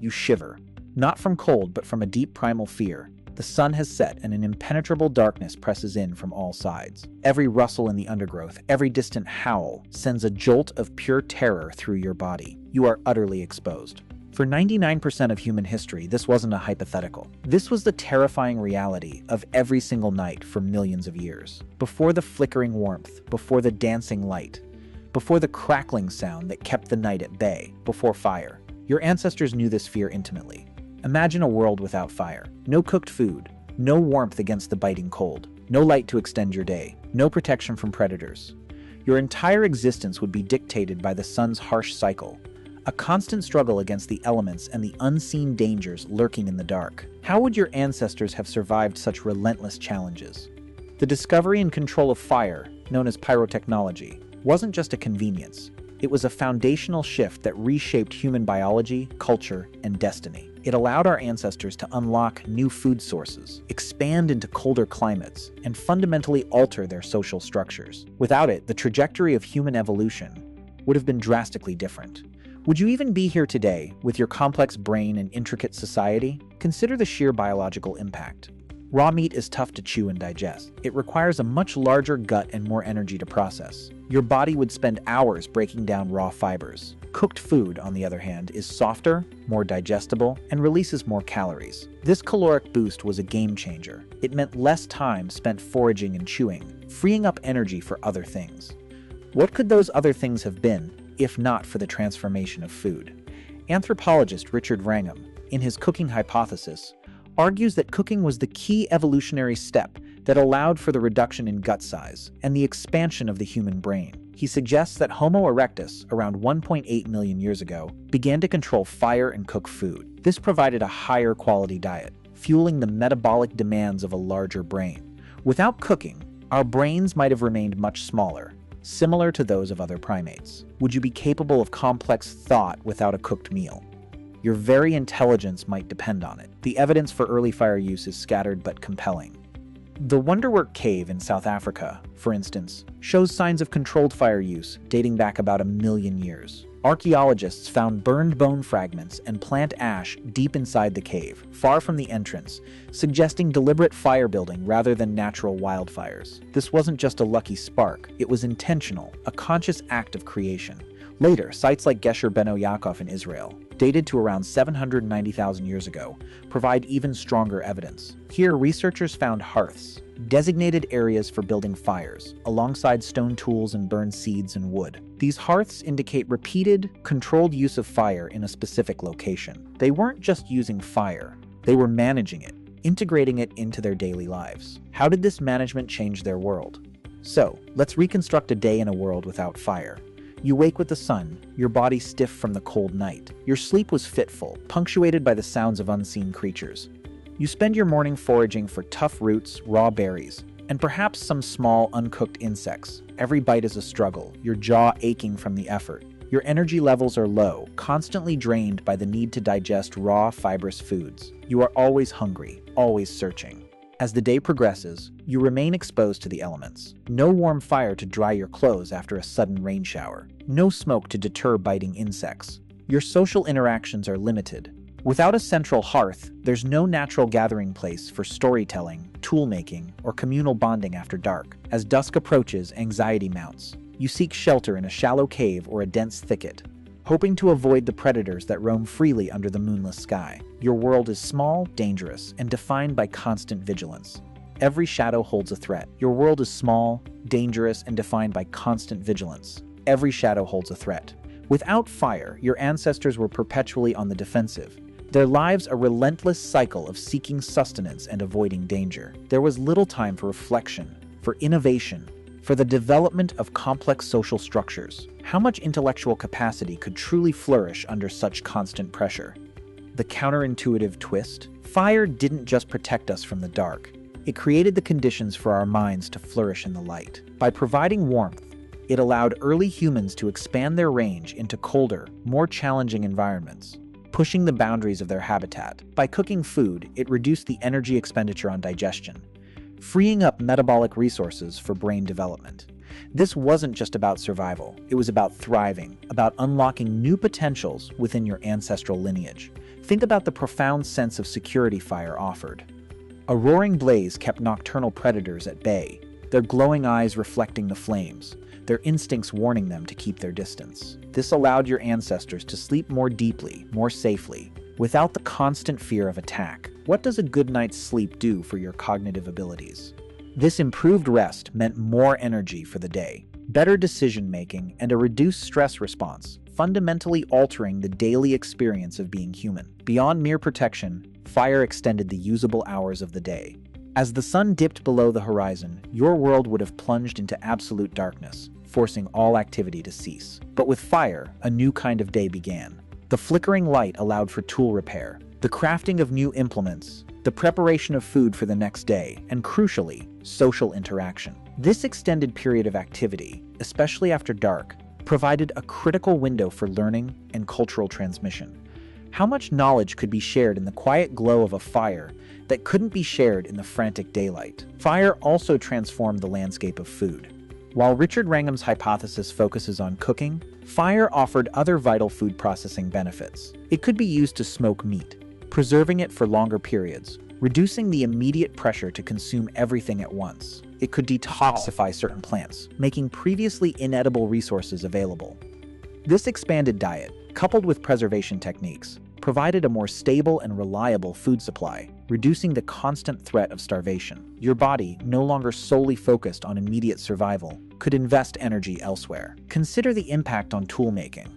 You shiver, not from cold but from a deep primal fear. The sun has set and an impenetrable darkness presses in from all sides. Every rustle in the undergrowth, every distant howl, sends a jolt of pure terror through your body. You are utterly exposed. For 99% of human history, this wasn't a hypothetical. This was the terrifying reality of every single night for millions of years. Before the flickering warmth, before the dancing light, before the crackling sound that kept the night at bay, before fire. Your ancestors knew this fear intimately. Imagine a world without fire. No cooked food, no warmth against the biting cold, no light to extend your day, no protection from predators. Your entire existence would be dictated by the sun's harsh cycle, a constant struggle against the elements and the unseen dangers lurking in the dark. How would your ancestors have survived such relentless challenges? The discovery and control of fire, known as pyrotechnology, wasn't just a convenience. It was a foundational shift that reshaped human biology, culture, and destiny. It allowed our ancestors to unlock new food sources, expand into colder climates, and fundamentally alter their social structures. Without it, the trajectory of human evolution would have been drastically different. Would you even be here today with your complex brain and intricate society? Consider the sheer biological impact. Raw meat is tough to chew and digest. It requires a much larger gut and more energy to process. Your body would spend hours breaking down raw fibers. Cooked food, on the other hand, is softer, more digestible, and releases more calories. This caloric boost was a game changer. It meant less time spent foraging and chewing, freeing up energy for other things. What could those other things have been, if not for the transformation of food? Anthropologist Richard Wrangham, in his cooking hypothesis, argues that cooking was the key evolutionary step that allowed for the reduction in gut size and the expansion of the human brain. He suggests that Homo erectus, around 1.8 million years ago, began to control fire and cook food. This provided a higher quality diet, fueling the metabolic demands of a larger brain. Without cooking, our brains might have remained much smaller, similar to those of other primates. Would you be capable of complex thought without a cooked meal? Your very intelligence might depend on it. The evidence for early fire use is scattered but compelling. The Wonderwork Cave in South Africa, for instance, shows signs of controlled fire use dating back about 1 million years. Archaeologists found burned bone fragments and plant ash deep inside the cave, far from the entrance, suggesting deliberate fire building rather than natural wildfires. This wasn't just a lucky spark, it was intentional, a conscious act of creation. Later, sites like Gesher Beno Yaakov in Israel, dated to around 790,000 years ago, provide even stronger evidence. Here, researchers found hearths, designated areas for building fires, alongside stone tools and burned seeds and wood. These hearths indicate repeated, controlled use of fire in a specific location. They weren't just using fire, they were managing it, integrating it into their daily lives. How did this management change their world? So, let's reconstruct a day in a world without fire. You wake with the sun, your body stiff from the cold night. Your sleep was fitful, punctuated by the sounds of unseen creatures. You spend your morning foraging for tough roots, raw berries, and perhaps some small, uncooked insects. Every bite is a struggle, your jaw aching from the effort. Your energy levels are low, constantly drained by the need to digest raw, fibrous foods. You are always hungry, always searching. As the day progresses, you remain exposed to the elements. No warm fire to dry your clothes after a sudden rain shower. No smoke to deter biting insects. Your social interactions are limited. Without a central hearth, there's no natural gathering place for storytelling, tool-making, or communal bonding after dark. As dusk approaches, anxiety mounts. You seek shelter in a shallow cave or a dense thicket, hoping to avoid the predators that roam freely under the moonless sky. Your world is small, dangerous, and defined by constant vigilance. Every shadow holds a threat. Your world is small, dangerous, and defined by constant vigilance. Every shadow holds a threat. Without fire, your ancestors were perpetually on the defensive, their lives a relentless cycle of seeking sustenance and avoiding danger. There was little time for reflection, for innovation, for the development of complex social structures. How much intellectual capacity could truly flourish under such constant pressure? The counterintuitive twist? Fire didn't just protect us from the dark. It created the conditions for our minds to flourish in the light. By providing warmth, it allowed early humans to expand their range into colder, more challenging environments, pushing the boundaries of their habitat. By cooking food, it reduced the energy expenditure on digestion, freeing up metabolic resources for brain development. This wasn't just about survival, it was about thriving, about unlocking new potentials within your ancestral lineage. Think about the profound sense of security fire offered. A roaring blaze kept nocturnal predators at bay, their glowing eyes reflecting the flames, their instincts warning them to keep their distance. This allowed your ancestors to sleep more deeply, more safely, without the constant fear of attack. What does a good night's sleep do for your cognitive abilities? This improved rest meant more energy for the day, better decision-making, and a reduced stress response, fundamentally altering the daily experience of being human. Beyond mere protection, fire extended the usable hours of the day. As the sun dipped below the horizon, your world would have plunged into absolute darkness, forcing all activity to cease. But with fire, a new kind of day began. The flickering light allowed for tool repair, the crafting of new implements, the preparation of food for the next day, and crucially, social interaction. This extended period of activity, especially after dark, provided a critical window for learning and cultural transmission. How much knowledge could be shared in the quiet glow of a fire that couldn't be shared in the frantic daylight? Fire also transformed the landscape of food. While Richard Wrangham's hypothesis focuses on cooking, fire offered other vital food processing benefits. It could be used to smoke meat, preserving it for longer periods, reducing the immediate pressure to consume everything at once. It could detoxify certain plants, making previously inedible resources available. This expanded diet, coupled with preservation techniques, provided a more stable and reliable food supply, reducing the constant threat of starvation. Your body, no longer solely focused on immediate survival, could invest energy elsewhere. Consider the impact on tool making.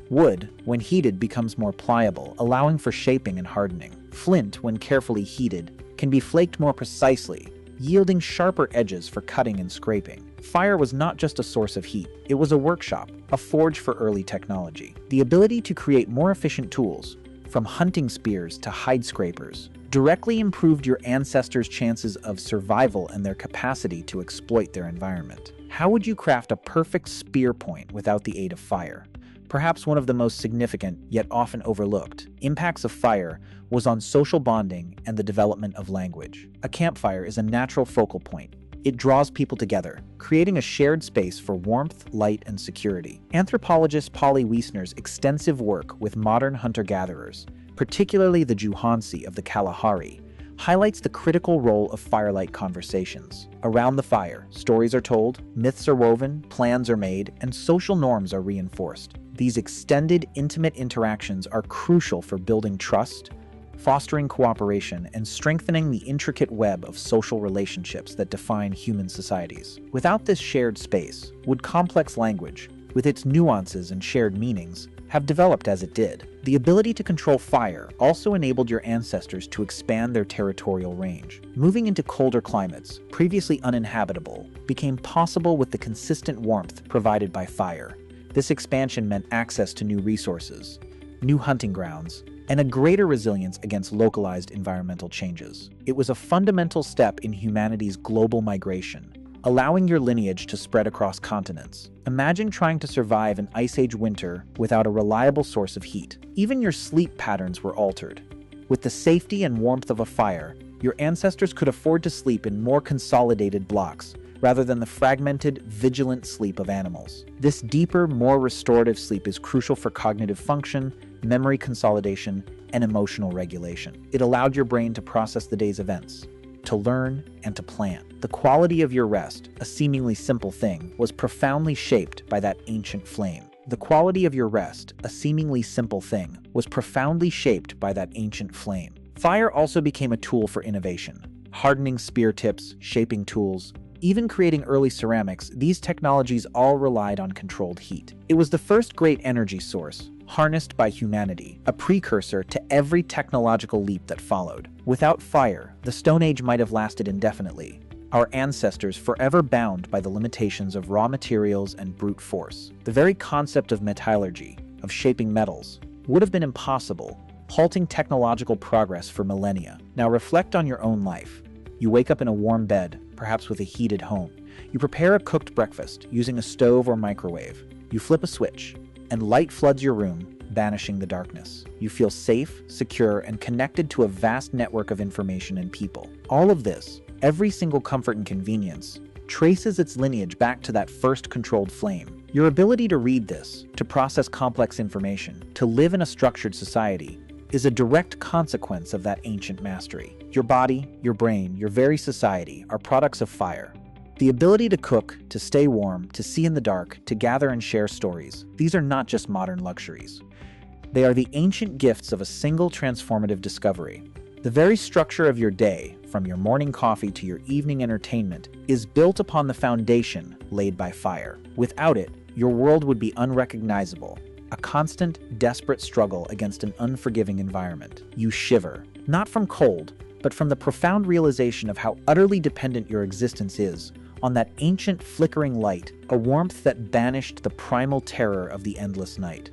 Wood, when heated, becomes more pliable, allowing for shaping and hardening. Flint, when carefully heated, can be flaked more precisely, yielding sharper edges for cutting and scraping. Fire was not just a source of heat, it was a workshop, a forge for early technology. The ability to create more efficient tools, from hunting spears to hide scrapers, directly improved your ancestors' chances of survival and their capacity to exploit their environment. How would you craft a perfect spear point without the aid of fire? Perhaps one of the most significant, yet often overlooked, impacts of fire was on social bonding and the development of language. A campfire is a natural focal point. It draws people together, creating a shared space for warmth, light, and security. Anthropologist Polly Wiesner's extensive work with modern hunter-gatherers, particularly the Juhansi of the Kalahari, highlights the critical role of firelight conversations. Around the fire, stories are told, myths are woven, plans are made, and social norms are reinforced. These extended, intimate interactions are crucial for building trust, fostering cooperation, and strengthening the intricate web of social relationships that define human societies. Without this shared space, would complex language, with its nuances and shared meanings, have developed as it did? The ability to control fire also enabled your ancestors to expand their territorial range. Moving into colder climates, previously uninhabitable, became possible with the consistent warmth provided by fire. This expansion meant access to new resources, new hunting grounds, and a greater resilience against localized environmental changes. It was a fundamental step in humanity's global migration, allowing your lineage to spread across continents. Imagine trying to survive an Ice Age winter without a reliable source of heat. Even your sleep patterns were altered. With the safety and warmth of a fire, your ancestors could afford to sleep in more consolidated blocks, rather than the fragmented, vigilant sleep of animals. This deeper, more restorative sleep is crucial for cognitive function, memory consolidation, and emotional regulation. It allowed your brain to process the day's events, to learn, and to plan. The quality of your rest, a seemingly simple thing, was profoundly shaped by that ancient flame. The quality of your rest, a seemingly simple thing, was profoundly shaped by that ancient flame. Fire also became a tool for innovation. Hardening spear tips, shaping tools, even creating early ceramics, these technologies all relied on controlled heat. It was the first great energy source, harnessed by humanity, a precursor to every technological leap that followed. Without fire, the Stone Age might have lasted indefinitely, our ancestors forever bound by the limitations of raw materials and brute force. The very concept of metallurgy, of shaping metals, would have been impossible, halting technological progress for millennia. Now reflect on your own life. You wake up in a warm bed, perhaps with a heated home. You prepare a cooked breakfast using a stove or microwave. You flip a switch, and light floods your room, banishing the darkness. You feel safe, secure, and connected to a vast network of information and people. All of this, every single comfort and convenience, traces its lineage back to that first controlled flame. Your ability to read this, to process complex information, to live in a structured society, is a direct consequence of that ancient mastery. Your body, your brain, your very society are products of fire. The ability to cook, to stay warm, to see in the dark, to gather and share stories, these are not just modern luxuries. They are the ancient gifts of a single transformative discovery. The very structure of your day, from your morning coffee to your evening entertainment, is built upon the foundation laid by fire. Without it, your world would be unrecognizable, a constant, desperate struggle against an unforgiving environment. You shiver, not from cold, but from the profound realization of how utterly dependent your existence is on that ancient flickering light, a warmth that banished the primal terror of the endless night.